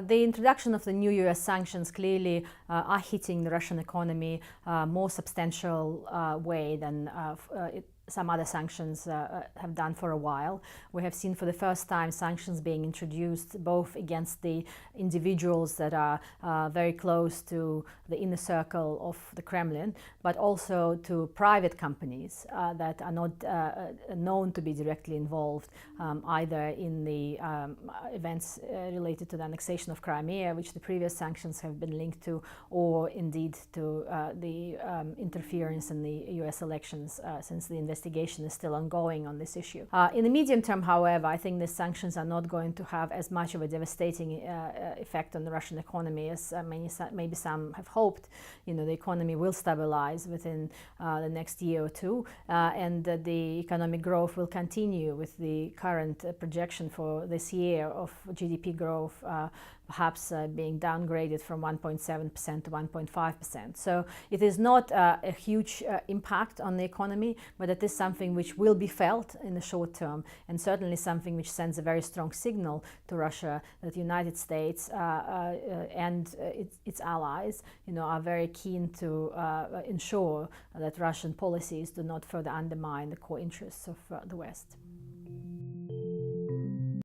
The introduction of the new US sanctions clearly are hitting the Russian economy more substantial way than some other sanctions have done for a while. We have seen for the first time sanctions being introduced both against the individuals that are very close to the inner circle of the Kremlin, but also to private companies that are not known to be directly involved either in the events related to the annexation of Crimea, which the previous sanctions have been linked to, or indeed to the interference in the US elections, since the investigation is still ongoing on this issue. In the medium term, however, I think the sanctions are not going to have as much of a devastating effect on the Russian economy as maybe some have hoped. The economy will stabilize within the next year or two, and the economic growth will continue with the current projection for this year of GDP growth perhaps being downgraded from 1.7% to 1.5%. So it is not a huge impact on the economy, but it is something which will be felt in the short term, and certainly something which sends a very strong signal to Russia that the United States and its allies are very keen to ensure that Russian policies do not further undermine the core interests of the West.